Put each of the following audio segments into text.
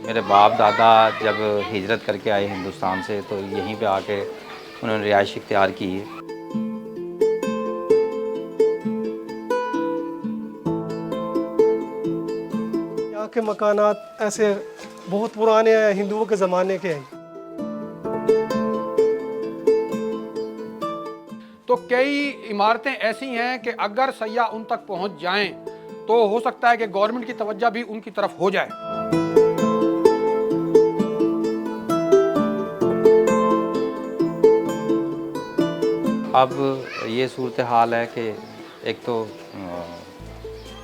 मेरे बाप दादा जब हिजरत करके आए हिंदुस्तान से तो यहीं पे आके उन्होंने रिहाइश इख्तियार की है। यहाँ के मकानात ऐसे बहुत पुराने हैं, हिंदुओं के ज़माने के हैं। तो कई इमारतें ऐसी हैं कि अगर सयाह उन तक पहुंच जाएं तो हो सकता है कि गवर्नमेंट की तवज्जो भी उनकी तरफ हो जाए। अब ये सूरत हाल है कि एक तो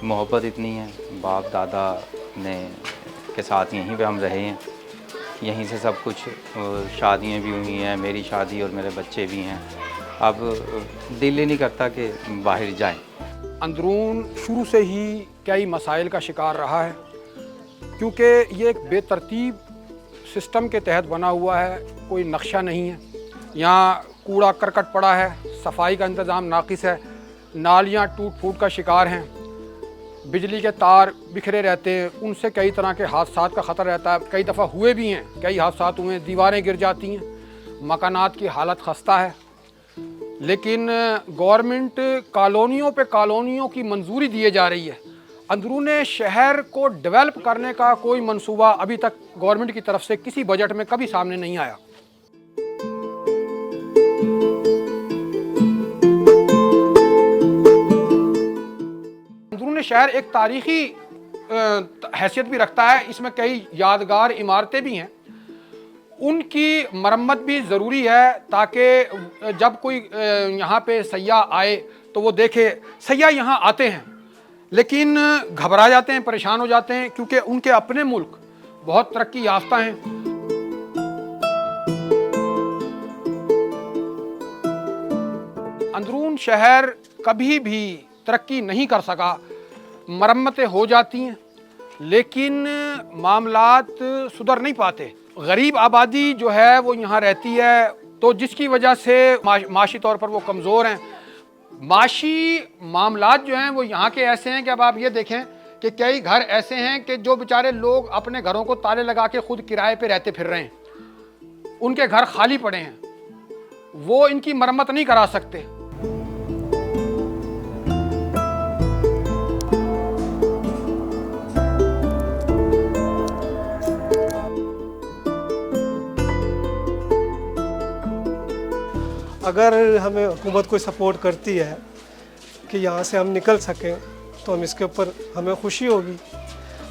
मोहब्बत इतनी है, बाप दादा ने के साथ यहीं पे हम रहे हैं, यहीं से सब कुछ शादियाँ भी हुई हैं, मेरी शादी और मेरे बच्चे भी हैं। अब दिल ही नहीं करता कि बाहर जाएं। अंदरून शुरू से ही कई मसाइल का शिकार रहा है, क्योंकि ये एक बेतरतीब सिस्टम के तहत बना हुआ है, कोई नक्शा नहीं है। यहाँ कूड़ा करकट पड़ा है, सफाई का इंतज़ाम नाकिस है, नालियाँ टूट फूट का शिकार हैं, बिजली के तार बिखरे रहते हैं, उनसे कई तरह के हादसात का ख़तरा रहता है। कई दफ़ा हुए भी हैं, कई हादसात हुए हैं, दीवारें गिर जाती हैं, मकानात की हालत खस्ता है। लेकिन गवर्नमेंट कॉलोनियों पे कॉलोनियों की मंजूरी दिए जा रही है, अंदरूने शहर को डेवलप करने का कोई मंसूबा अभी तक गवर्नमेंट की तरफ से किसी बजट में कभी सामने नहीं आया। अंदरूने शहर एक तारीखी हैसियत भी रखता है, इसमें कई यादगार इमारतें भी हैं, उनकी मरम्मत भी ज़रूरी है ताकि जब कोई यहाँ पे सयाह आए तो वो देखे। सयाह यहाँ आते हैं लेकिन घबरा जाते हैं, परेशान हो जाते हैं, क्योंकि उनके अपने मुल्क बहुत तरक्की याफ्ता हैं। अंदरून शहर कभी भी तरक्की नहीं कर सका, मरम्मतें हो जाती हैं लेकिन मामलात सुधर नहीं पाते। गरीब आबादी जो है वो यहाँ रहती है, तो जिसकी वजह से माशी तौर पर वो कमज़ोर हैं। माशी मामलात जो हैं वो यहाँ के ऐसे हैं कि अब आप ये देखें कि कई घर ऐसे हैं कि जो बेचारे लोग अपने घरों को ताले लगा के खुद किराए पे रहते फिर रहे हैं, उनके घर खाली पड़े हैं, वो इनकी मरम्मत नहीं करा सकते। अगर हमें हुकूमत कोई सपोर्ट करती है कि यहाँ से हम निकल सकें तो हम इसके ऊपर हमें खुशी होगी।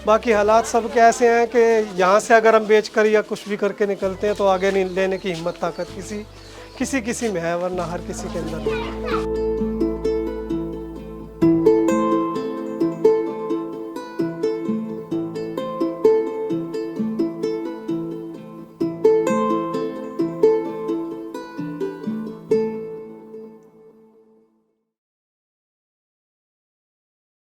बाकी हालात सब के ऐसे हैं कि यहाँ से अगर हम बेचकर या कुछ भी करके निकलते हैं तो आगे नहीं लेने की हिम्मत ताकत किसी में है, वरना हर किसी के अंदर नहीं।